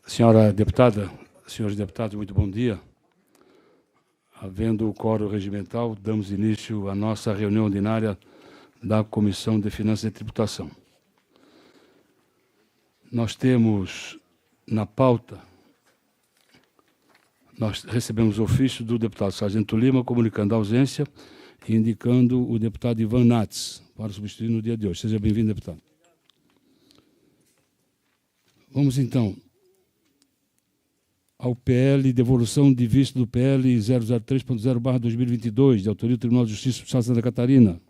Senhora deputada, senhores deputados, muito bom dia. Havendo o quórum regimental, damos início à nossa reunião ordinária da Comissão de Finanças e Tributação. Nós temos na pauta, nós recebemos o ofício do deputado Sargento Lima comunicando a ausência e indicando o deputado Ivan Nats para substituir no dia de hoje. Seja bem-vindo, deputado. Vamos, então, ao PL, devolução de vista do PL 003.0/2022, de autoria do Tribunal de Justiça do Estado de Santa Catarina.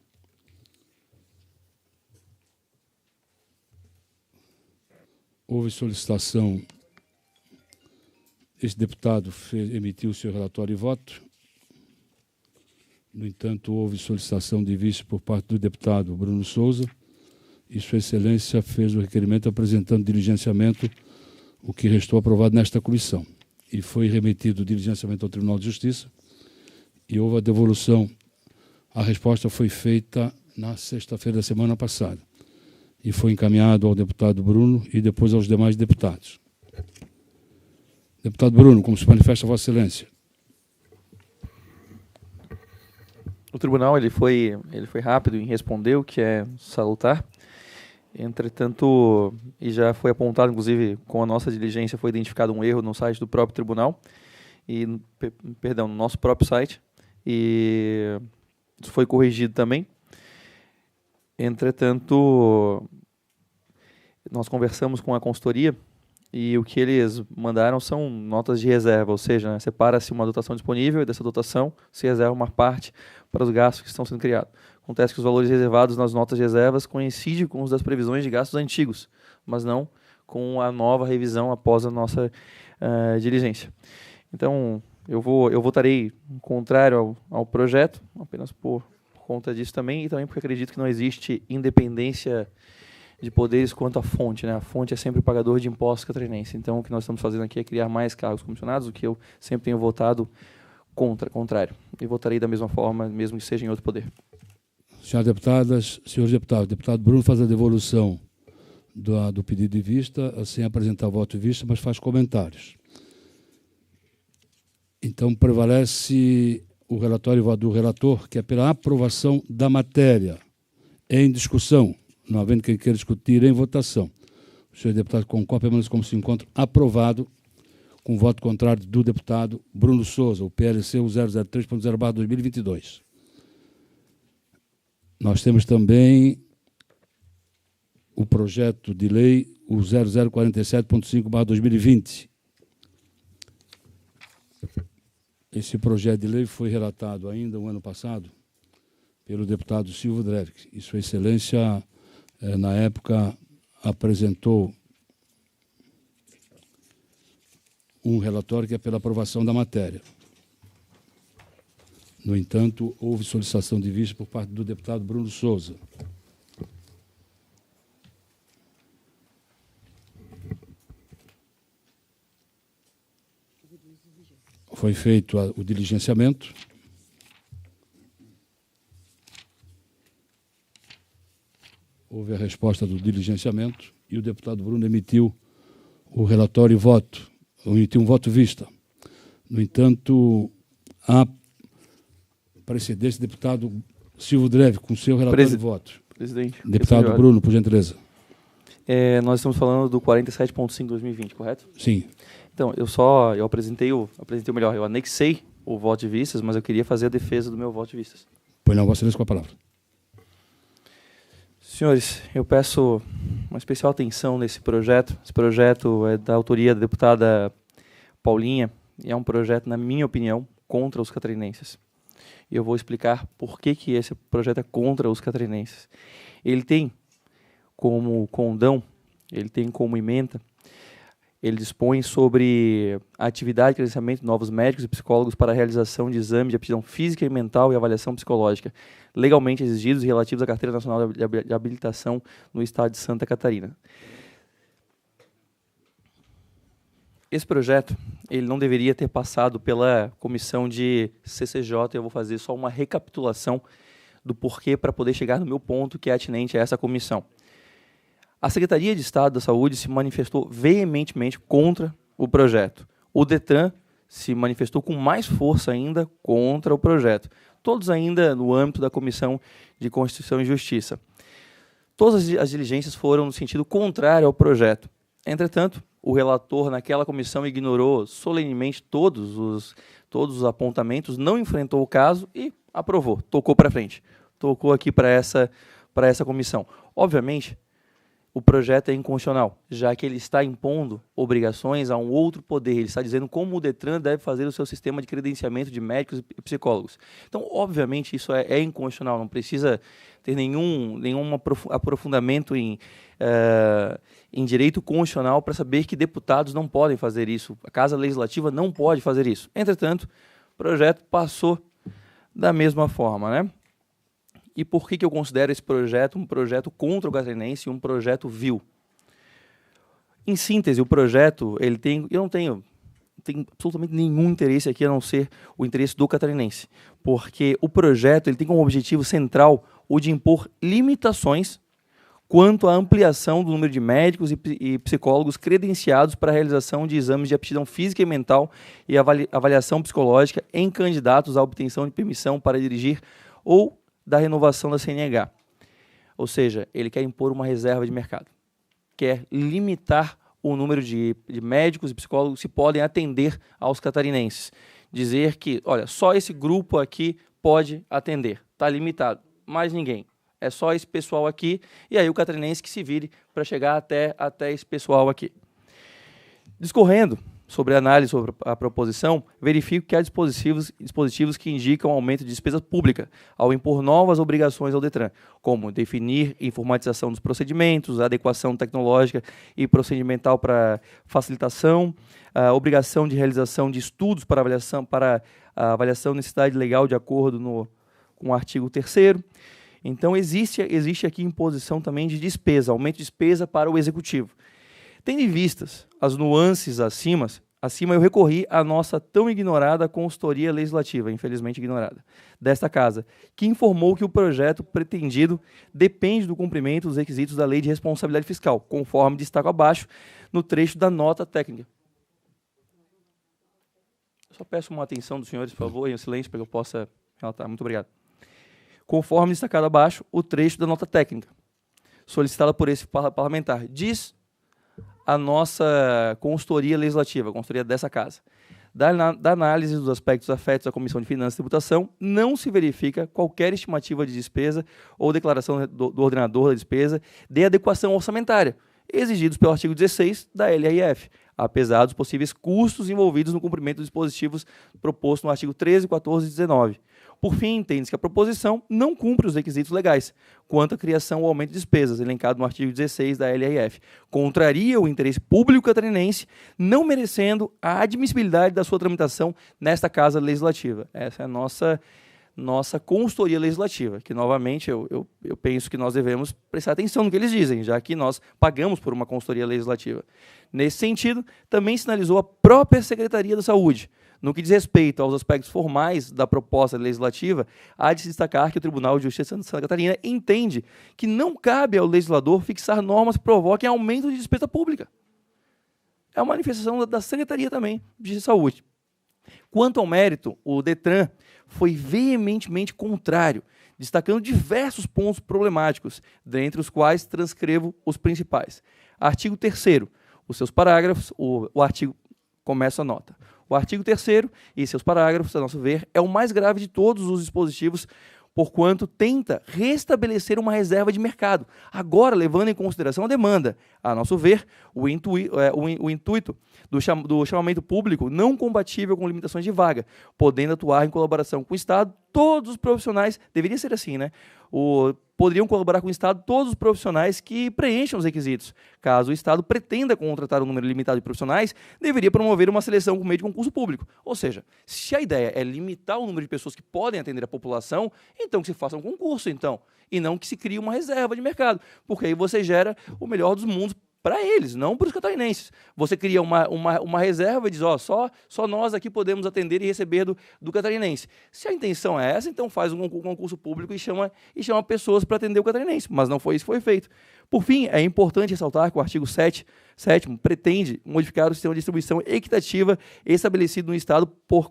Houve solicitação, esse deputado emitiu o seu relatório e voto. No entanto, houve solicitação de vista por parte do deputado Bruno Souza, e Sua Excelência fez o requerimento apresentando diligenciamento, o que restou aprovado nesta comissão. E foi remetido o diligenciamento ao Tribunal de Justiça, e houve a devolução. A resposta foi feita na sexta-feira da semana passada, e foi encaminhado ao deputado Bruno e depois aos demais deputados. Deputado Bruno, como se manifesta Vossa Excelência? O tribunal ele foi rápido em responder, o que é salutar. Entretanto, e já foi apontado, inclusive, com a nossa diligência, foi identificado um erro no site do próprio tribunal, no nosso próprio site, e isso foi corrigido também. Entretanto, nós conversamos com a consultoria e o que eles mandaram são notas de reserva, ou seja, separa-se uma dotação disponível e dessa dotação se reserva uma parte para os gastos que estão sendo criados. Acontece que os valores reservados nas notas de reservas coincidem com os das previsões de gastos antigos, mas não com a nova revisão após a nossa diligência. Então, eu votarei contrário ao projeto, apenas por conta disso também, e também porque acredito que não existe independência de poderes quanto à fonte, né? A fonte é sempre o pagador de impostos catarinense. Então, o que nós estamos fazendo aqui é criar mais cargos comissionados, o que eu sempre tenho votado contrário. E votarei da mesma forma, mesmo que seja em outro poder. Senhoras deputadas, senhores deputados, o deputado Bruno faz a devolução do pedido de vista, sem apresentar voto de vista, mas faz comentários. Então, prevalece o relatório do relator, que é pela aprovação da matéria em discussão, não havendo quem queira discutir em votação. O senhor deputado concorda, permanece como se encontra aprovado, com voto contrário do deputado Bruno Souza, o PLC 003.0/2022. Nós temos também o projeto de lei, o 0047.5/2020. Esse projeto de lei foi relatado ainda o ano passado pelo deputado Silvio Drevik, e Sua Excelência, na época, apresentou um relatório que é pela aprovação da matéria. No entanto, houve solicitação de vista por parte do deputado Bruno Souza. Foi feito o diligenciamento. Houve a resposta do diligenciamento e o deputado Bruno emitiu o relatório e voto, emitiu um voto vista. No entanto, há precedência do deputado Silvio Drevik com seu relatório de voto. Presidente. Deputado Bruno, por gentileza. Nós estamos falando do 47.5/2020, correto? Sim. Então, eu anexei o voto de vistas, mas eu queria fazer a defesa do meu voto de vistas. Pois não, Vossa Excelência, com a palavra. Senhores, eu peço uma especial atenção nesse projeto. Esse projeto é da autoria da deputada Paulinha e é um projeto, na minha opinião, contra os catarinenses. E eu vou explicar por que esse projeto é contra os catarinenses. Ele tem como condão, ele tem como ementa, ele dispõe sobre a atividade de credenciamento de novos médicos e psicólogos para a realização de exame de aptidão física e mental e avaliação psicológica, legalmente exigidos e relativos à Carteira Nacional de Habilitação no Estado de Santa Catarina. Esse projeto ele não deveria ter passado pela comissão de CCJ, eu vou fazer só uma recapitulação do porquê para poder chegar no meu ponto que é atinente a essa comissão. A Secretaria de Estado da Saúde se manifestou veementemente contra o projeto. O DETRAN se manifestou com mais força ainda contra o projeto. Todos ainda no âmbito da Comissão de Constituição e Justiça. Todas as diligências foram no sentido contrário ao projeto. Entretanto, o relator naquela comissão ignorou solenemente todos os apontamentos, não enfrentou o caso e aprovou, tocou para frente. Tocou aqui para essa comissão. Obviamente, o projeto é inconstitucional, já que ele está impondo obrigações a um outro poder. Ele está dizendo como o DETRAN deve fazer o seu sistema de credenciamento de médicos e psicólogos. Então, obviamente, isso é inconstitucional, não precisa ter nenhum aprofundamento em direito constitucional para saber que deputados não podem fazer isso. A Casa Legislativa não pode fazer isso. Entretanto, o projeto passou da mesma forma, né? E por que eu considero esse projeto um projeto contra o catarinense e um projeto vil? Em síntese, o projeto, eu não tenho absolutamente nenhum interesse aqui a não ser o interesse do catarinense, porque o projeto ele tem como objetivo central o de impor limitações quanto à ampliação do número de médicos e psicólogos credenciados para a realização de exames de aptidão física e mental e avaliação psicológica em candidatos à obtenção de permissão para dirigir ou da renovação da CNH. Ou seja, ele quer impor uma reserva de mercado. Quer limitar o número de médicos e psicólogos que podem atender aos catarinenses. Dizer que, olha, só esse grupo aqui pode atender. Está limitado. Mais ninguém. É só esse pessoal aqui. E aí o catarinense que se vire para chegar até esse pessoal aqui. Discorrendo sobre a análise sobre a proposição, verifico que há dispositivos que indicam aumento de despesa pública ao impor novas obrigações ao DETRAN, como definir informatização dos procedimentos, adequação tecnológica e procedimental para facilitação, a obrigação de realização de estudos para a avaliação da necessidade legal de acordo com o artigo 3º. Então, existe aqui imposição também de despesa, aumento de despesa para o Executivo. Tendo em vistas as nuances acima eu recorri à nossa tão ignorada consultoria legislativa, infelizmente ignorada, desta casa, que informou que o projeto pretendido depende do cumprimento dos requisitos da Lei de Responsabilidade Fiscal, conforme destaco abaixo no trecho da nota técnica. Eu só peço uma atenção dos senhores, por favor, em silêncio, para que eu possa relatar. Muito obrigado. Conforme destacado abaixo, o trecho da nota técnica, solicitada por esse parlamentar, diz a nossa consultoria legislativa, a consultoria dessa casa. Da análise dos aspectos afetos à Comissão de Finanças e Tributação, não se verifica qualquer estimativa de despesa ou declaração do ordenador da despesa de adequação orçamentária, exigidos pelo artigo 16 da LRF, apesar dos possíveis custos envolvidos no cumprimento dos dispositivos propostos no artigo 13, 14 e 19. Por fim, entende-se que a proposição não cumpre os requisitos legais quanto à criação ou aumento de despesas, elencado no artigo 16 da LRF. Contraria o interesse público catarinense, não merecendo a admissibilidade da sua tramitação nesta Casa Legislativa. Essa é a nossa consultoria legislativa, que, novamente, eu penso que nós devemos prestar atenção no que eles dizem, já que nós pagamos por uma consultoria legislativa. Nesse sentido, também sinalizou a própria Secretaria da Saúde. No que diz respeito aos aspectos formais da proposta legislativa, há de se destacar que o Tribunal de Justiça de Santa Catarina entende que não cabe ao legislador fixar normas que provoquem aumento de despesa pública. É uma manifestação da Secretaria também de Saúde. Quanto ao mérito, o DETRAN foi veementemente contrário, destacando diversos pontos problemáticos, dentre os quais transcrevo os principais. Artigo 3º, os seus parágrafos, o artigo começa a nota. O artigo 3º e seus parágrafos, a nosso ver, é o mais grave de todos os dispositivos, porquanto tenta restabelecer uma reserva de mercado, agora levando em consideração a demanda. A nosso ver, o intuito do chamamento público não compatível com limitações de vaga, podendo atuar em colaboração com o Estado, todos os profissionais, deveria ser assim, né? Poderiam colaborar com o Estado todos os profissionais que preencham os requisitos. Caso o Estado pretenda contratar um número limitado de profissionais, deveria promover uma seleção por meio de concurso público. Ou seja, se a ideia é limitar o número de pessoas que podem atender a população, então que se faça um concurso, então, e não que se crie uma reserva de mercado, porque aí você gera o melhor dos mundos para eles, não para os catarinenses. Você cria uma reserva e diz, ó, só nós aqui podemos atender e receber do catarinense. Se a intenção é essa, então faz um concurso público e chama pessoas para atender o catarinense. Mas não foi isso que foi feito. Por fim, é importante ressaltar que o artigo 7º pretende modificar o sistema de distribuição equitativa estabelecido no Estado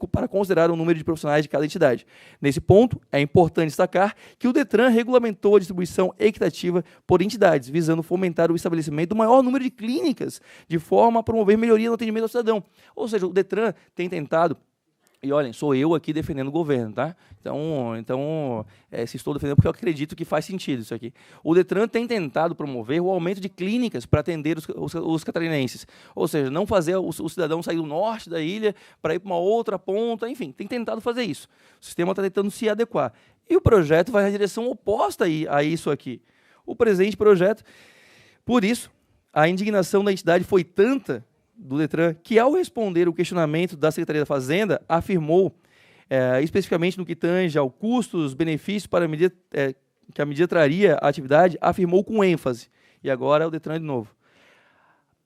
para considerar o número de profissionais de cada entidade. Nesse ponto, é importante destacar que o DETRAN regulamentou a distribuição equitativa por entidades, visando fomentar o estabelecimento do maior número de clínicas, de forma a promover melhoria no atendimento ao cidadão. Ou seja, o DETRAN tem tentado. E olhem, sou eu aqui defendendo o governo, tá? Se estou defendendo porque eu acredito que faz sentido isso aqui. O DETRAN tem tentado promover o aumento de clínicas para atender os catarinenses. Ou seja, não fazer o cidadão sair do norte da ilha para ir para uma outra ponta, enfim, tem tentado fazer isso. O sistema está tentando se adequar. E o projeto vai na direção oposta a isso aqui. O presente projeto, por isso, a indignação da entidade foi tanta do DETRAN, que ao responder o questionamento da Secretaria da Fazenda, afirmou, especificamente no que tange ao custos, benefícios para a medida, que a medida traria à atividade, afirmou com ênfase. E agora é o DETRAN de novo.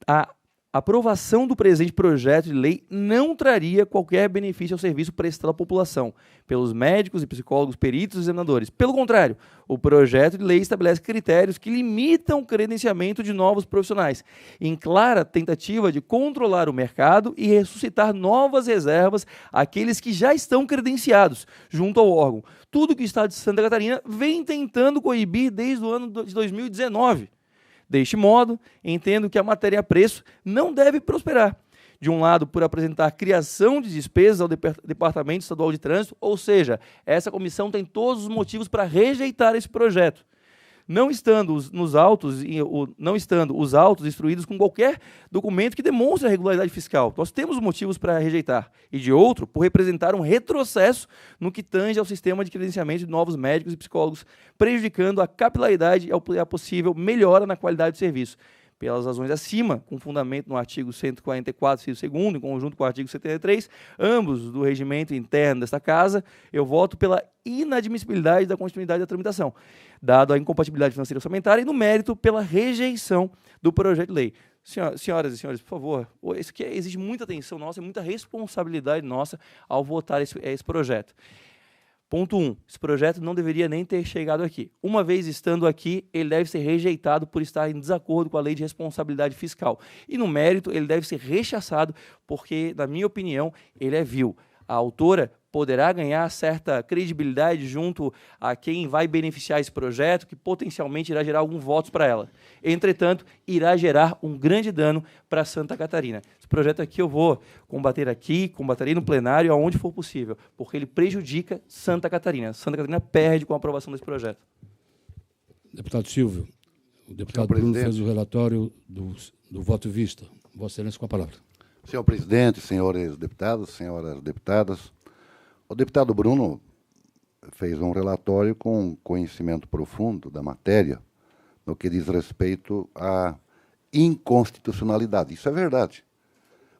A aprovação do presente projeto de lei não traria qualquer benefício ao serviço prestado à população, pelos médicos e psicólogos, peritos e examinadores. Pelo contrário, o projeto de lei estabelece critérios que limitam o credenciamento de novos profissionais, em clara tentativa de controlar o mercado e ressuscitar novas reservas àqueles que já estão credenciados junto ao órgão. Tudo que o Estado de Santa Catarina vem tentando coibir desde o ano de 2019. Deste modo, entendo que a matéria-preço não deve prosperar. De um lado, por apresentar criação de despesas ao Departamento Estadual de Trânsito, ou seja, essa comissão tem todos os motivos para rejeitar esse projeto. Não estando os autos instruídos com qualquer documento que demonstre a regularidade fiscal. Nós temos motivos para rejeitar. E de outro, por representar um retrocesso no que tange ao sistema de credenciamento de novos médicos e psicólogos, prejudicando a capilaridade e a possível melhora na qualidade do serviço. Pelas razões acima, com fundamento no artigo 144, inciso 2º, em conjunto com o artigo 73, ambos do regimento interno desta Casa, eu voto pela inadmissibilidade da continuidade da tramitação, dado a incompatibilidade financeira e orçamentária, e no mérito pela rejeição do projeto de lei. Senhoras e senhores, por favor, isso aqui exige muita atenção nossa e muita responsabilidade nossa ao votar esse projeto. Ponto 1. Esse projeto não deveria nem ter chegado aqui. Uma vez estando aqui, ele deve ser rejeitado por estar em desacordo com a lei de responsabilidade fiscal. E no mérito, ele deve ser rechaçado porque, na minha opinião, ele é vil. A autora poderá ganhar certa credibilidade junto a quem vai beneficiar esse projeto, que potencialmente irá gerar alguns votos para ela. Entretanto, irá gerar um grande dano para Santa Catarina. Esse projeto aqui eu vou combaterei no plenário, aonde for possível, porque ele prejudica Santa Catarina. Santa Catarina perde com a aprovação desse projeto. Deputado Silvio, o deputado Bruno fez o relatório do voto vista. Vossa Excelência, com a palavra. Senhor presidente, senhores deputados, senhoras deputadas, o deputado Bruno fez um relatório com conhecimento profundo da matéria no que diz respeito à inconstitucionalidade. Isso é verdade.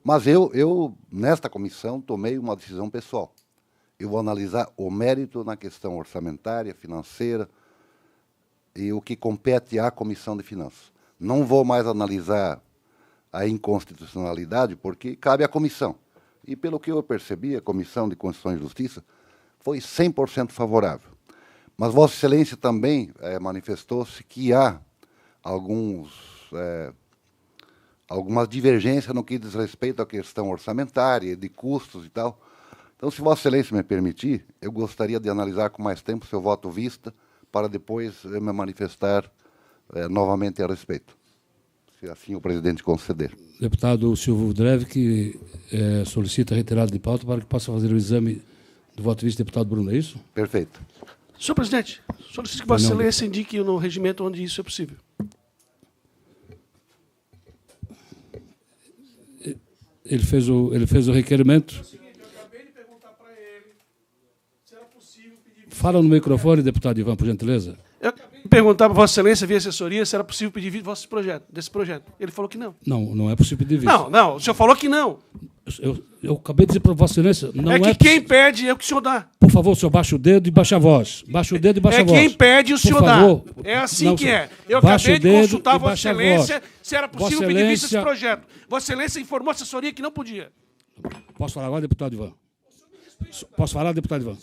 Mas eu, nesta comissão, tomei uma decisão pessoal. Eu vou analisar o mérito na questão orçamentária, financeira e o que compete à Comissão de Finanças. Não vou mais analisar a inconstitucionalidade, porque cabe à comissão. E, pelo que eu percebi, a Comissão de Constituição e Justiça foi 100% favorável. Mas Vossa Excelência também manifestou-se que há algumas divergências no que diz respeito à questão orçamentária, de custos e tal. Então, se Vossa Excelência me permitir, eu gostaria de analisar com mais tempo seu voto vista, para depois me manifestar novamente a respeito, se assim o presidente conceder. Deputado Silvio Dreve, que solicita a retirada de pauta para que possa fazer o exame do voto vista do deputado Bruno, é isso? Perfeito. Senhor presidente, solicito que Vossa Excelência indique no regimento onde isso é possível. Ele fez o requerimento. Eu acabei de perguntar para ele se era possível pedir... Fala no microfone, deputado Ivan, por gentileza. Eu acabei de perguntar para Vossa Excelência, via assessoria, se era possível pedir vista desse projeto. Ele falou que não. Não é possível pedir vista. Não, o senhor falou que não. Eu acabei de dizer para Vossa Excelência, não é que quem pede é o que o senhor dá. Por favor, o senhor baixa o dedo e baixa a voz. Baixa o dedo e baixa a voz. Quem pede o senhor dá. É assim não, que é. Eu acabei de consultar Vossa Excelência se era possível Vossa pedir vista Excelência... desse projeto. Vossa Excelência informou a assessoria que não podia. Posso falar agora, deputado Ivan? Posso falar, deputado Ivan?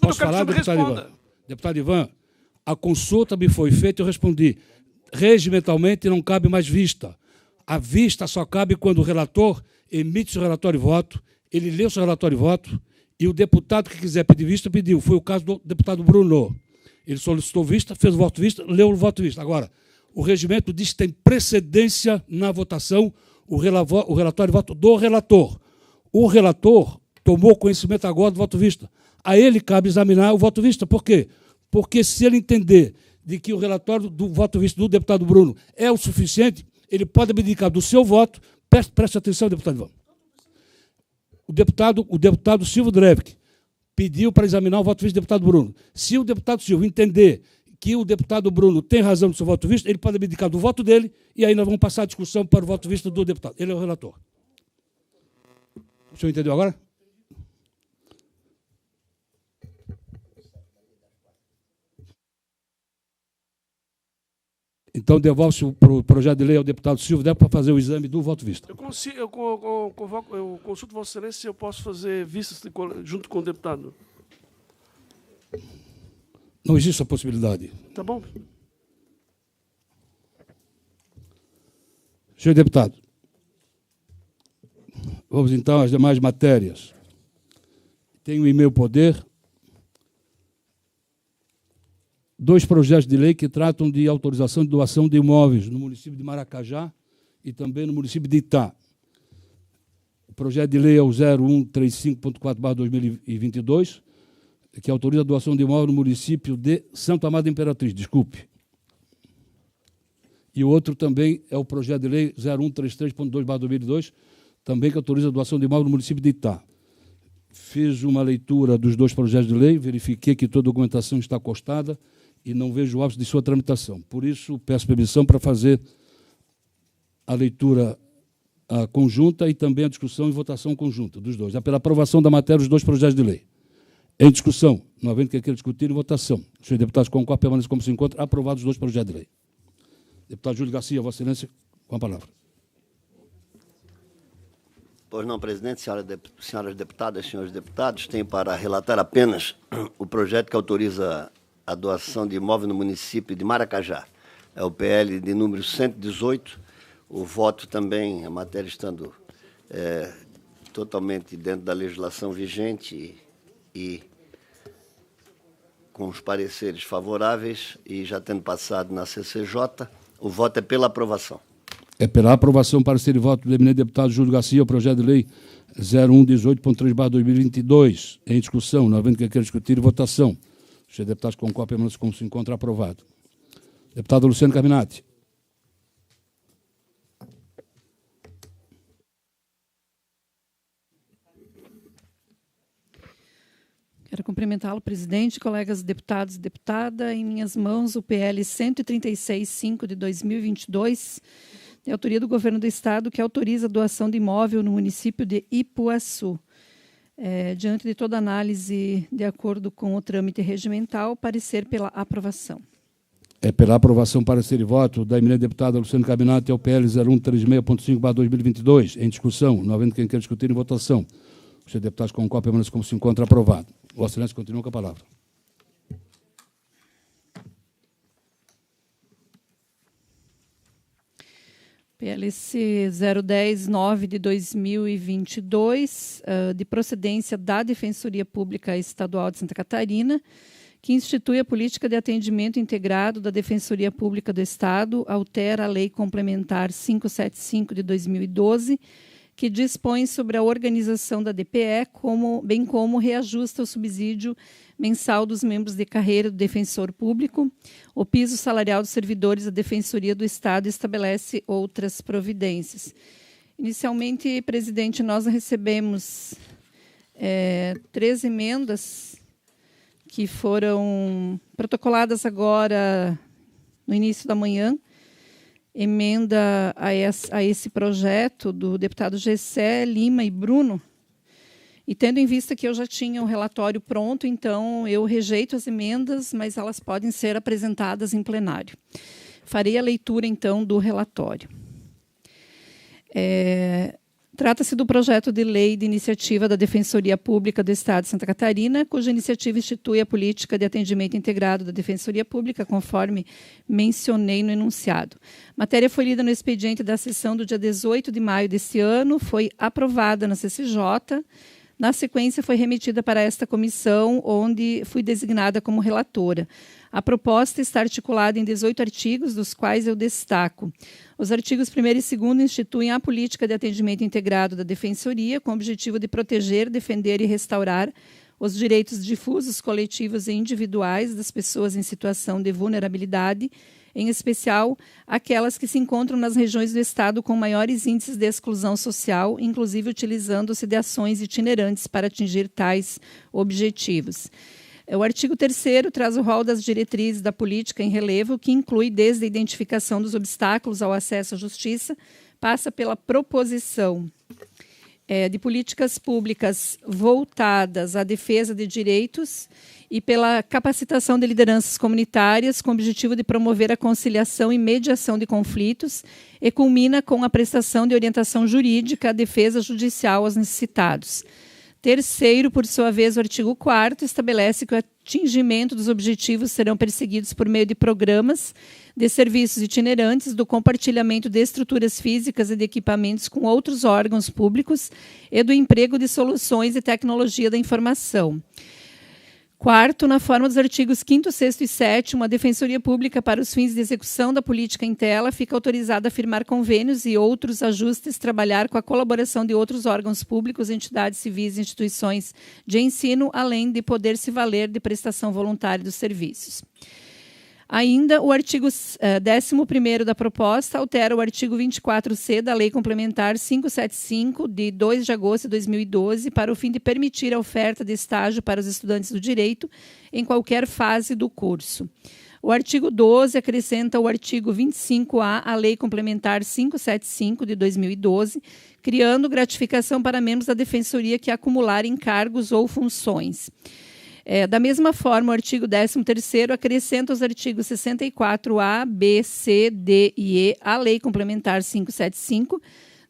Posso falar, deputado Ivan? Deputado Ivan, a consulta me foi feita e eu respondi. regimentalmente não cabe mais vista. A vista só cabe quando o relator emite seu relatório e voto, ele lê o seu relatório e voto, e o deputado que quiser pedir vista, pediu. Foi o caso do deputado Bruno. Ele solicitou vista, fez o voto vista, leu o voto vista. Agora, o regimento diz que tem precedência na votação o relatório e voto do relator. O relator tomou conhecimento agora do voto vista. A ele cabe examinar o voto vista. Por quê? Porque se ele entender de que o relatório do voto vista do deputado Bruno é o suficiente, ele pode abdicar do seu voto. Preste atenção, deputado Ivan. O deputado Silvio Drevik pediu para examinar o voto vista do deputado Bruno. Se o deputado Silvio entender que o deputado Bruno tem razão no seu voto vista, ele pode abdicar do voto dele, e aí nós vamos passar a discussão para o voto vista do deputado. Ele é o relator. O senhor entendeu agora? Então, devolve-se o projeto de lei ao deputado Silvio Drevik para fazer o exame do voto vista. Eu consulto Vossa Excelência se eu posso fazer vistas junto com o deputado. Não existe essa possibilidade. Tá bom. Senhor deputado, vamos então às demais matérias. Tenho em meu poder 2 projetos de lei que tratam de autorização de doação de imóveis no município de Maracajá e também no município de Itá. O projeto de lei é o 0135.4/2022, que autoriza a doação de imóvel no município de Santo Amaro da Imperatriz, desculpe. E o outro também é o projeto de lei 0133.2/2002, também que autoriza a doação de imóvel no município de Itá. Fiz uma leitura dos 2 projetos de lei, verifiquei que toda a documentação está acostada e não vejo óbice de sua tramitação. Por isso, peço permissão para fazer a leitura conjunta e também a discussão e votação conjunta dos 2. É pela aprovação da matéria dos 2 projetos de lei. Em discussão, não havendo que queira discutir, em votação. Os senhores deputados concordam, permaneçam como se encontram, aprovados os 2 projetos de lei. Deputado Júlio Garcia, Vossa Excelência, com a palavra. Pois não, presidente, senhoras deputadas, senhores deputados, tenho para relatar apenas o projeto que autoriza a doação de imóvel no município de Maracajá. É o PL de número 118. O voto também, a matéria estando totalmente dentro da legislação vigente e com os pareceres favoráveis e já tendo passado na CCJ, o voto é pela aprovação. É pela aprovação, parecer e voto do eminente deputado Júlio Garcia, o projeto de lei 0118.3/2022. Em discussão, não havendo que queira discutir, votação. Os senhores deputados concordam, permaneçam como se encontra, aprovado. Deputado Luciano Carminati. Quero cumprimentá-lo, presidente, colegas deputados e deputada. Em minhas mãos, o PL 136.5 de 2022, de autoria do Governo do Estado, que autoriza a doação de imóvel no município de Ipuaçu. Diante de toda análise de acordo com o trâmite regimental, parecer pela aprovação. É pela aprovação, parecer e voto da eminente deputada Luciano Carminati ao PL 0136.5/2022. Em discussão, não havendo quem queira discutir, em votação. Os senhores deputados concordam, permaneçam como se encontra, aprovado. Vossa Excelência continua com a palavra. PLC 010/9 de 2022, de procedência da Defensoria Pública Estadual de Santa Catarina, que institui a política de atendimento integrado da Defensoria Pública do Estado, altera a Lei Complementar 575 de 2012, que dispõe sobre a organização da DPE, bem como reajusta o subsídio mensal dos membros de carreira do defensor público, o piso salarial dos servidores da Defensoria do Estado e estabelece outras providências. Inicialmente, presidente, nós recebemos 3 emendas que foram protocoladas agora no início da manhã, emenda a esse projeto do deputado Gessé, Lima e Bruno, e tendo em vista que eu já tinha o relatório pronto, então eu rejeito as emendas, mas elas podem ser apresentadas em plenário. Farei a leitura, então, do relatório. Trata-se do projeto de lei de iniciativa da Defensoria Pública do Estado de Santa Catarina, cuja iniciativa institui a política de atendimento integrado da Defensoria Pública, conforme mencionei no enunciado. A matéria foi lida no expediente da sessão do dia 18 de maio deste ano, foi aprovada na CCJ. Na sequência, foi remetida para esta comissão, onde fui designada como relatora. A proposta está articulada em 18 artigos, dos quais eu destaco. Os artigos 1º e 2º instituem a política de atendimento integrado da Defensoria, com o objetivo de proteger, defender e restaurar os direitos difusos, coletivos e individuais das pessoas em situação de vulnerabilidade, em especial aquelas que se encontram nas regiões do Estado com maiores índices de exclusão social, inclusive utilizando-se de ações itinerantes para atingir tais objetivos. O artigo 3º traz o rol das diretrizes da política em relevo, que inclui desde a identificação dos obstáculos ao acesso à justiça, passa pela proposição de políticas públicas voltadas à defesa de direitos e pela capacitação de lideranças comunitárias com o objetivo de promover a conciliação e mediação de conflitos e culmina com a prestação de orientação jurídica à defesa judicial aos necessitados. Terceiro, por sua vez, o artigo 4º estabelece que o atingimento dos objetivos serão perseguidos por meio de programas de serviços itinerantes, do compartilhamento de estruturas físicas e de equipamentos com outros órgãos públicos e do emprego de soluções e tecnologia da informação. Quarto, na forma dos artigos 5º, 6º e 7º, a Defensoria Pública, para os fins de execução da política em tela, fica autorizada a firmar convênios e outros ajustes, trabalhar com a colaboração de outros órgãos públicos, entidades civis e instituições de ensino, além de poder se valer de prestação voluntária dos serviços. Ainda, o artigo 11º da proposta altera o artigo 24C da Lei Complementar 575, de 2 de agosto de 2012, para o fim de permitir a oferta de estágio para os estudantes do direito em qualquer fase do curso. O artigo 12 acrescenta o artigo 25A à Lei Complementar 575, de 2012, criando gratificação para membros da Defensoria que acumularem cargos ou funções. Da mesma forma, o artigo 13º acrescenta os artigos 64A, B, C, D e E à Lei Complementar 575,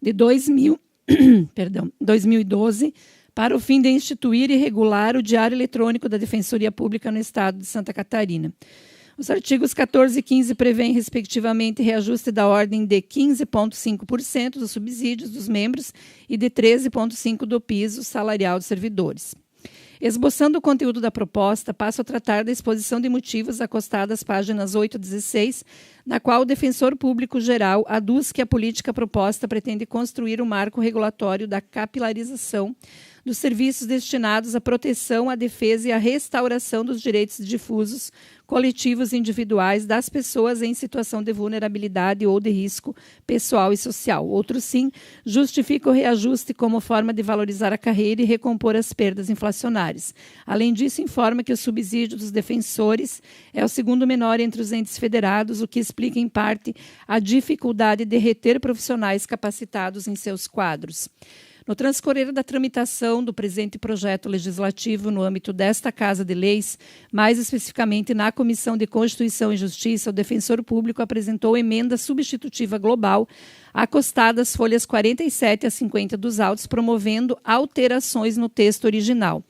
de 2012, para o fim de instituir e regular o Diário Eletrônico da Defensoria Pública no Estado de Santa Catarina. Os artigos 14 e 15 prevêem, respectivamente, reajuste da ordem de 15,5% dos subsídios dos membros e de 13,5% do piso salarial dos servidores. Esboçando o conteúdo da proposta, passo a tratar da exposição de motivos acostada às páginas 8 a 16, na qual o Defensor Público Geral aduz que a política proposta pretende construir um marco regulatório da capilarização dos serviços destinados à proteção, à defesa e à restauração dos direitos difusos, coletivos e individuais das pessoas em situação de vulnerabilidade ou de risco pessoal e social. Outro sim, justifica o reajuste como forma de valorizar a carreira e recompor as perdas inflacionárias. Além disso, informa que o subsídio dos defensores é o segundo menor entre os entes federados, o que explica, em parte, a dificuldade de reter profissionais capacitados em seus quadros. No transcorrer da tramitação do presente projeto legislativo no âmbito desta Casa de Leis, mais especificamente na Comissão de Constituição e Justiça, o Defensor Público apresentou emenda substitutiva global acostada às folhas 47 a 50 dos autos, promovendo alterações no texto original.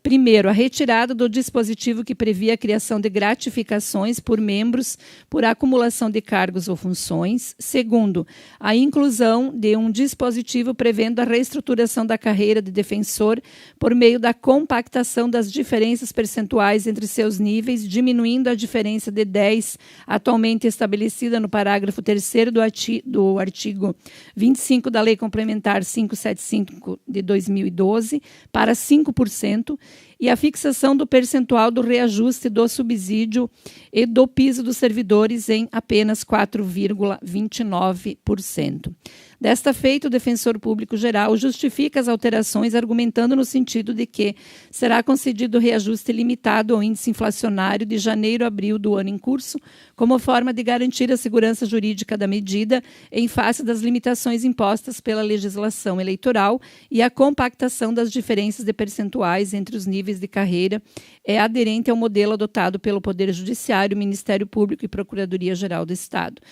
Primeiro, a retirada do dispositivo que previa a criação de gratificações por membros por acumulação de cargos ou funções. Segundo, a inclusão de um dispositivo prevendo a reestruturação da carreira de defensor por meio da compactação das diferenças percentuais entre seus níveis, diminuindo a diferença de 10, atualmente estabelecida no parágrafo 3º do artigo 25 da Lei Complementar 575 de 2012, para 5%, e a fixação do percentual do reajuste do subsídio e do piso dos servidores em apenas 4,29%. Desta feita, o Defensor Público Geral justifica as alterações, argumentando no sentido de que será concedido reajuste limitado ao índice inflacionário de janeiro a abril do ano em curso, como forma de garantir a segurança jurídica da medida em face das limitações impostas pela legislação eleitoral, e a compactação das diferenças de percentuais entre os níveis de carreira é aderente ao modelo adotado pelo Poder Judiciário, Ministério Público e Procuradoria-Geral do Estado.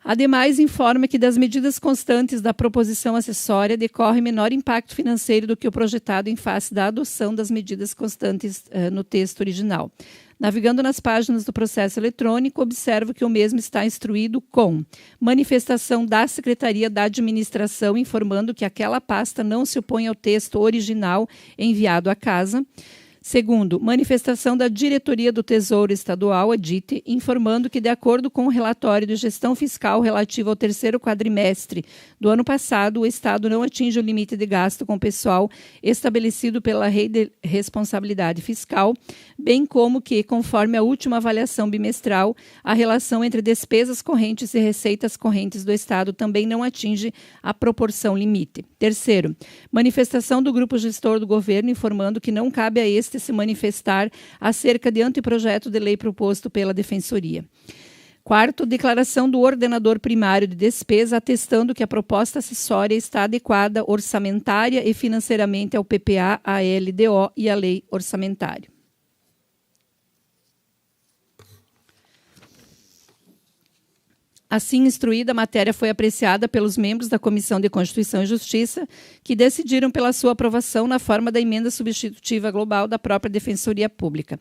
Ademais, informa que das medidas constantes da proposição acessória decorre menor impacto financeiro do que o projetado em face da adoção das medidas constantes no texto original. Navegando nas páginas do processo eletrônico, observo que o mesmo está instruído com manifestação da Secretaria da Administração informando que aquela pasta não se opõe ao texto original enviado à Casa. Segundo, manifestação da Diretoria do Tesouro Estadual, a DITE, informando que, de acordo com o relatório de gestão fiscal relativo ao terceiro quadrimestre do ano passado, o Estado não atinge o limite de gasto com pessoal estabelecido pela Lei de Responsabilidade Fiscal, bem como que, conforme a última avaliação bimestral, a relação entre despesas correntes e receitas correntes do Estado também não atinge a proporção limite. Terceiro, manifestação do grupo gestor do governo informando que não cabe a este se manifestar acerca de anteprojeto de lei proposto pela Defensoria. Quarto, declaração do ordenador primário de despesa atestando que a proposta acessória está adequada orçamentária e financeiramente ao PPA, à LDO e à lei orçamentária. Assim instruída, a matéria foi apreciada pelos membros da Comissão de Constituição e Justiça, que decidiram pela sua aprovação na forma da emenda substitutiva global da própria Defensoria Pública.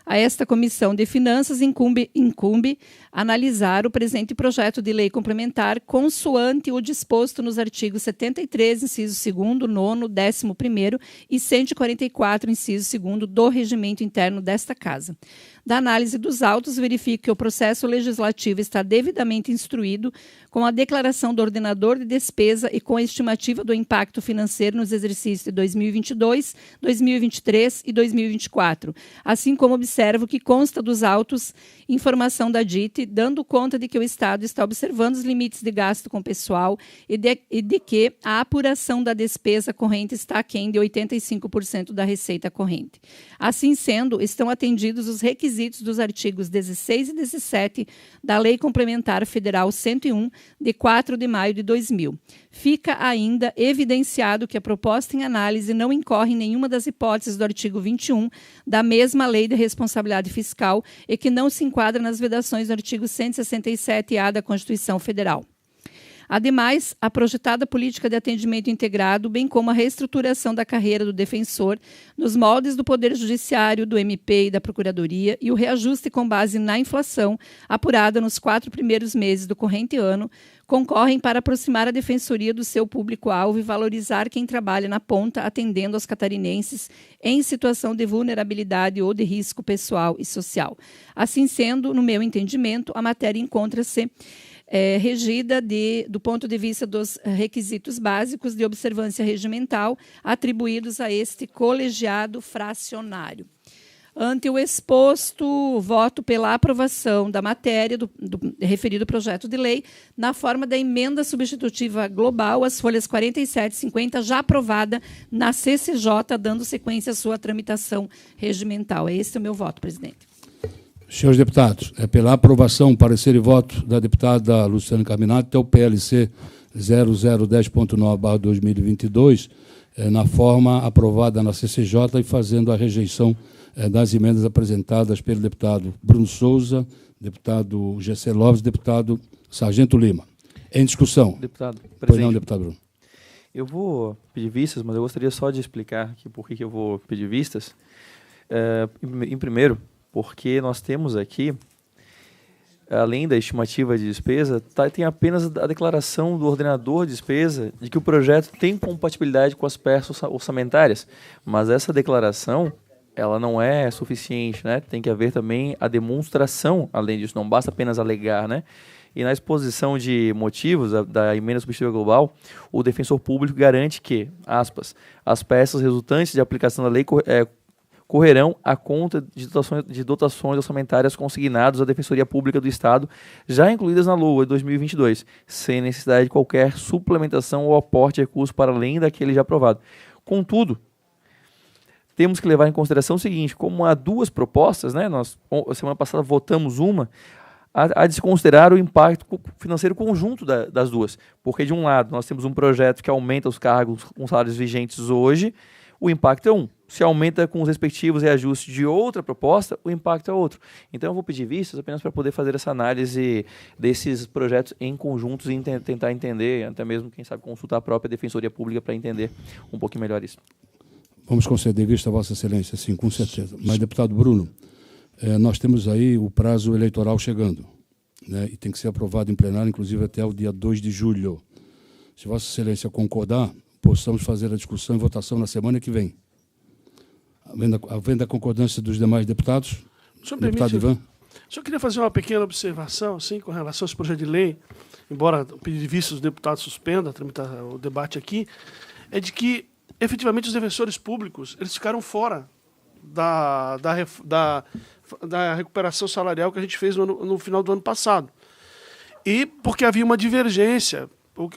A esta Comissão de Finanças incumbe analisar o presente projeto de lei complementar consoante o disposto nos artigos 73, inciso 2º, 9º, 11º e 144, inciso 2º do Regimento Interno desta Casa. Da análise dos autos, verifico que o processo legislativo está devidamente instruído com a declaração do ordenador de despesa e com a estimativa do impacto financeiro nos exercícios de 2022, 2023 e 2024, assim como observo que consta dos autos informação da DITE, dando conta de que o Estado está observando os limites de gasto com pessoal e de que a apuração da despesa corrente está aquém de 85% da receita corrente. Assim sendo, estão atendidos os requisitos dos artigos 16 e 17 da Lei Complementar Federal 101, de 4 de maio de 2000. Fica ainda evidenciado que a proposta em análise não incorre em nenhuma das hipóteses do artigo 21 da mesma Lei de Responsabilidade Fiscal e que não se enquadra nas vedações do artigo 167-A da Constituição Federal. Ademais, a projetada política de atendimento integrado, bem como a reestruturação da carreira do defensor, nos moldes do Poder Judiciário, do MP e da Procuradoria, e o reajuste com base na inflação, apurada nos 4 primeiros meses do corrente ano, concorrem para aproximar a Defensoria do seu público-alvo e valorizar quem trabalha na ponta, atendendo aos catarinenses em situação de vulnerabilidade ou de risco pessoal e social. Assim sendo, no meu entendimento, a matéria encontra-se regida do ponto de vista dos requisitos básicos de observância regimental atribuídos a este colegiado fracionário. Ante o exposto, voto pela aprovação da matéria do referido projeto de lei na forma da emenda substitutiva global, as folhas 47 e 50, já aprovada na CCJ, dando sequência à sua tramitação regimental. Esse é o meu voto, presidente. Senhores deputados, é pela aprovação, parecer e voto da deputada Luciana Carminato até o PLC 0010.9/2022, na forma aprovada na CCJ e fazendo a rejeição das emendas apresentadas pelo deputado Bruno Souza, deputado Gessé Lopes, deputado Sargento Lima. Em discussão. Deputado, presente. Pois não, deputado Bruno. Eu vou pedir vistas, mas eu gostaria só de explicar aqui por que eu vou pedir vistas. Em primeiro, porque nós temos aqui, além da estimativa de despesa, tem apenas a declaração do ordenador de despesa de que o projeto tem compatibilidade com as peças orçamentárias, mas essa declaração ela não é suficiente, né? Tem que haver também a demonstração, além disso, não basta apenas alegar, né? E na exposição de motivos da emenda substitutiva global, o defensor público garante que, aspas, as peças resultantes de aplicação da lei correrão à conta de dotações orçamentárias consignadas à Defensoria Pública do Estado, já incluídas na LOA de 2022, sem necessidade de qualquer suplementação ou aporte de recursos para além daquele já aprovado. Contudo, temos que levar em consideração o seguinte, como há duas propostas, né, nós, semana passada, votamos uma, a desconsiderar o impacto financeiro conjunto das duas. Porque, de um lado, nós temos um projeto que aumenta os cargos com salários vigentes hoje, o impacto é se aumenta com os respectivos reajustes de outra proposta, o impacto é outro. Então eu vou pedir vistas apenas para poder fazer essa análise desses projetos em conjuntos e tentar entender, até mesmo, quem sabe, consultar a própria Defensoria Pública para entender um pouquinho melhor isso. Vamos conceder vista a Vossa Excelência, sim, com certeza. Mas, deputado Bruno, nós temos aí o prazo eleitoral chegando, né, e tem que ser aprovado em plenário, inclusive até o dia 2 de julho. Se Vossa Excelência concordar, possamos fazer a discussão e votação na semana que vem. Havendo a concordância dos demais deputados, deputado Ivan. Só queria fazer uma pequena observação, assim, com relação a esse projeto de lei, embora o pedido de vista dos deputados suspenda o debate aqui, é de que, efetivamente, os defensores públicos eles ficaram fora da recuperação salarial que a gente fez no final do ano passado. E porque havia uma divergência.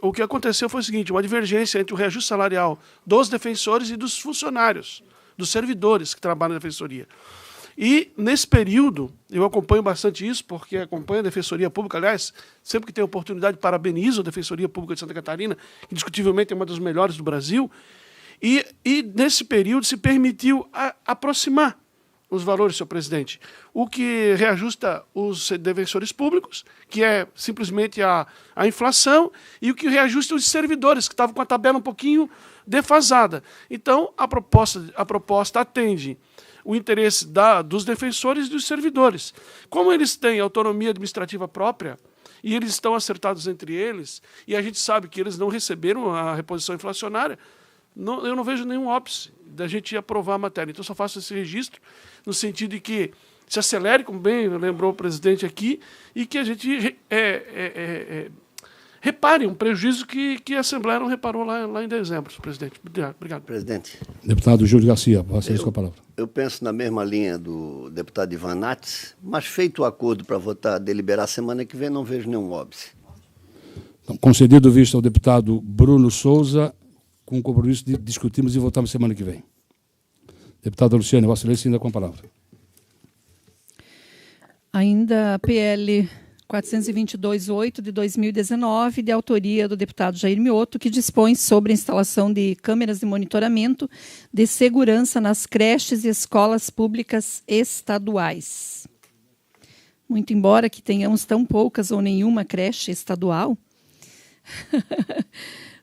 O que aconteceu foi o seguinte, uma divergência entre o reajuste salarial dos defensores e dos funcionários, dos servidores que trabalham na defensoria. E, nesse período, eu acompanho bastante isso, porque acompanho a Defensoria Pública, aliás, sempre que tenho oportunidade, parabenizo a Defensoria Pública de Santa Catarina, que indiscutivelmente é uma das melhores do Brasil, e nesse período se permitiu aproximar os valores, senhor presidente, o que reajusta os defensores públicos, que é simplesmente a inflação, e o que reajusta os servidores, que estavam com a tabela um pouquinho defasada. Então, a proposta atende o interesse dos defensores e dos servidores. Como eles têm autonomia administrativa própria, e eles estão acertados entre eles, e a gente sabe que eles não receberam a reposição inflacionária, eu não vejo nenhum óbice da gente aprovar a matéria. Então, só faço esse registro no sentido de que se acelere, como bem lembrou o presidente aqui, e que a gente repare um prejuízo que a Assembleia não reparou lá em dezembro, presidente. Obrigado. Presidente. Deputado Júlio Garcia, vocês com a palavra. Eu penso na mesma linha do deputado Ivan Nates, mas feito o acordo para votar, deliberar semana que vem, não vejo nenhum óbice. Então, concedido vista ao deputado Bruno Souza, com o compromisso de discutirmos e votarmos semana que vem. Deputada Luciane, Vossa Excelência, ainda com a palavra. Ainda a PL 422/8 de 2019, de autoria do deputado Jair Mioto, que dispõe sobre a instalação de câmeras de monitoramento de segurança nas creches e escolas públicas estaduais. Muito embora que tenhamos tão poucas ou nenhuma creche estadual,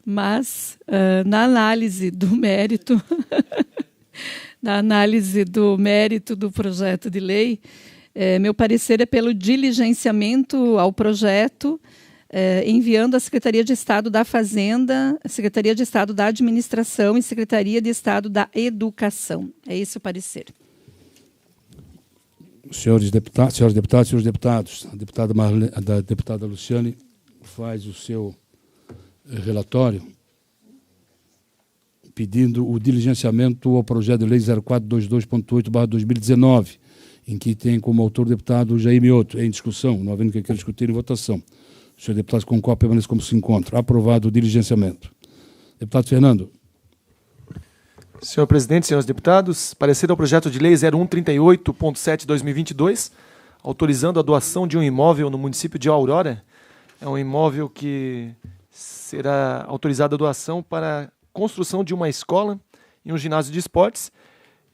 mas na análise do mérito, do projeto de lei, meu parecer é pelo diligenciamento ao projeto, enviando à Secretaria de Estado da Fazenda, Secretaria de Estado da Administração e Secretaria de Estado da Educação. É esse o parecer. Senhores deputados, a deputada Luciane faz o seu relatório pedindo o diligenciamento ao projeto de lei 0422.8/2019, em que tem como autor o deputado Jair Mioto, em discussão, não havendo que queira discutir em votação. Os senhores deputados concordam, permaneçam como se encontram. Aprovado o diligenciamento. Deputado Fernando. Senhor presidente, senhores deputados, parecer ao projeto de lei 0138.7/2022, autorizando a doação de um imóvel no município de Aurora. É um imóvel que será autorizada a doação para a construção de uma escola e um ginásio de esportes,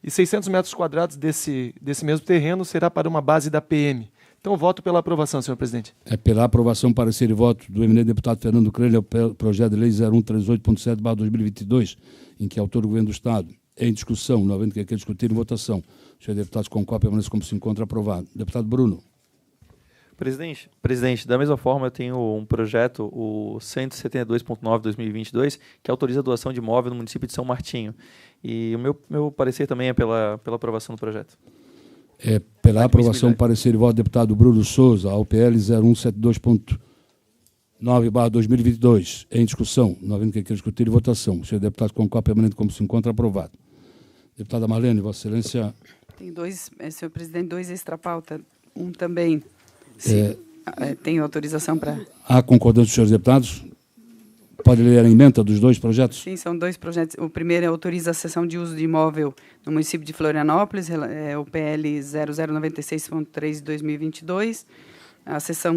e 600 metros quadrados desse mesmo terreno será para uma base da PM. Então, voto pela aprovação, senhor presidente. É pela aprovação, parecer e voto do eminente deputado Fernando Crelli ao projeto de lei 0138.7/2022, em que é autor do Governo do Estado. Em discussão, não havendo que queira discutir em votação. Os senhores deputados concordam, permaneçam como se encontra. Aprovado. Deputado Bruno. Presidente, da mesma forma, eu tenho um projeto, o 172.9/2022, que autoriza a doação de imóvel no município de São Martinho. E o meu parecer também é pela aprovação do projeto. É pela aprovação, parecer e voto do deputado Bruno Souza ao PL 0172.9/2022. Em discussão, não havendo que queira discutir em votação. Os senhores deputados concordam, permanente como se encontra. Aprovado. Deputada Marlene, Vossa Excelência. Tem dois, senhor presidente, dois extra-pauta. Um também. Tem autorização para... Há concordância dos senhores deputados? Pode ler a emenda dos dois projetos? Sim, são dois projetos. O primeiro autoriza a cessão de uso de imóvel no município de Florianópolis, o PL 0096.3 de 2022. A sessão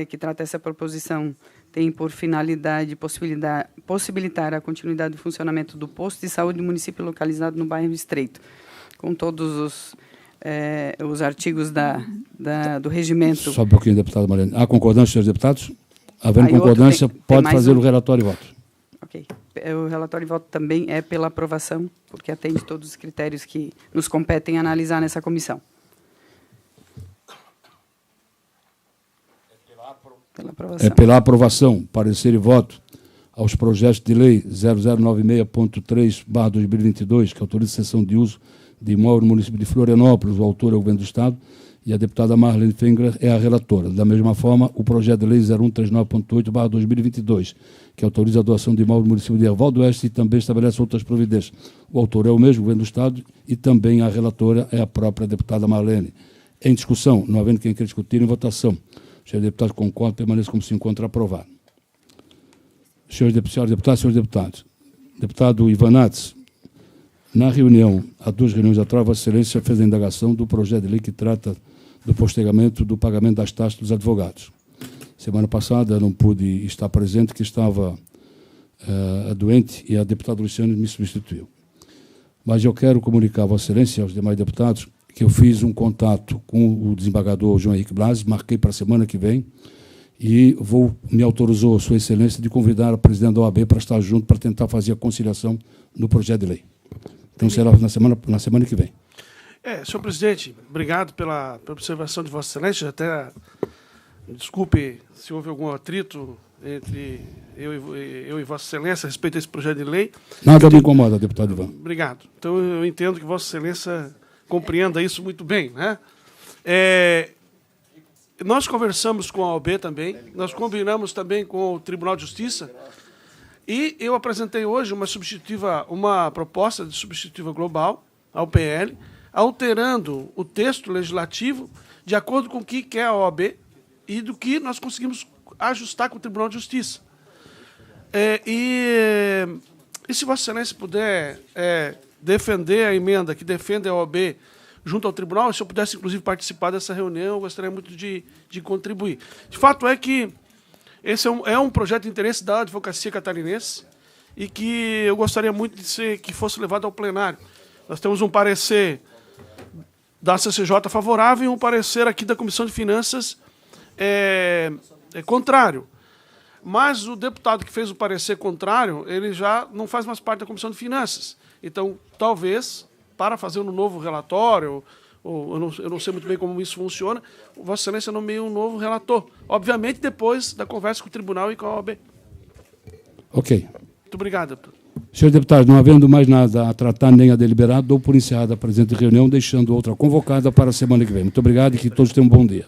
que trata essa proposição tem por finalidade possibilitar a continuidade do funcionamento do posto de saúde do município localizado no bairro Estreito, com todos os artigos do regimento. Só um pouquinho, deputada Mariane. Há concordância, senhores deputados? Havendo concordância, pode fazer o relatório e voto. Ok. O relatório e voto também é pela aprovação, porque atende todos os critérios que nos competem analisar nessa comissão. Pela aprovação. É pela aprovação, parecer e voto aos projetos de lei 0096.3/2022, que autoriza a cessão de uso de imóvel no município de Florianópolis. O autor é o governo do Estado e a deputada Marlene Fengler é a relatora. Da mesma forma, o projeto de lei 0139.8/2022, que autoriza a doação de imóvel no município de Erval do Oeste e também estabelece outras providências. O autor é o mesmo, o governo do Estado, e também a relatora é a própria deputada Marlene. Em discussão, não havendo quem queira discutir, em votação. Os senhores deputados concordam, permaneçam como se encontra aprovado. Senhores deputados, deputado Ivanates, na reunião, há 2 reuniões atrás, Vossa Excelência fez a indagação do projeto de lei que trata do postergamento do pagamento das taxas dos advogados. Semana passada eu não pude estar presente, que estava doente, e a deputada Luciana me substituiu. Mas eu quero comunicar a Vossa Excelência e aos demais deputados que eu fiz um contato com o desembargador João Henrique Blasi, marquei para a semana que vem, e me autorizou Sua Excelência de convidar a presidente da OAB para estar junto, para tentar fazer a conciliação no projeto de lei. Então será na semana que vem. Senhor presidente, obrigado pela observação de Vossa Excelência. Até, desculpe se houve algum atrito entre eu e Vossa Excelência a respeito desse projeto de lei. Nada me incomoda, deputado Ivan. Obrigado. Então eu entendo que Vossa Excelência compreenda isso muito bem, né? Nós conversamos com a OAB também, nós combinamos também com o Tribunal de Justiça, e eu apresentei hoje uma proposta de substitutiva global ao PL, alterando o texto legislativo de acordo com o que quer a OAB e do que nós conseguimos ajustar com o Tribunal de Justiça. E se Vossa Excelência puder defender a emenda que defende a OAB junto ao tribunal, se eu pudesse, inclusive, participar dessa reunião, eu gostaria muito de contribuir. De fato é que esse é um projeto de interesse da advocacia catarinense e que eu gostaria muito que fosse levado ao plenário. Nós temos um parecer da CCJ favorável e um parecer aqui da Comissão de Finanças contrário. Mas o deputado que fez o parecer contrário, ele já não faz mais parte da Comissão de Finanças. Então, talvez, para fazer um novo relatório, ou eu não sei muito bem como isso funciona, Vossa Excelência nomeia um novo relator. Obviamente, depois da conversa com o Tribunal e com a OAB. Ok. Muito obrigado, deputado. Senhores deputados, não havendo mais nada a tratar nem a deliberar, dou por encerrada a presente reunião, deixando outra convocada para a semana que vem. Muito obrigado e que todos tenham um bom dia.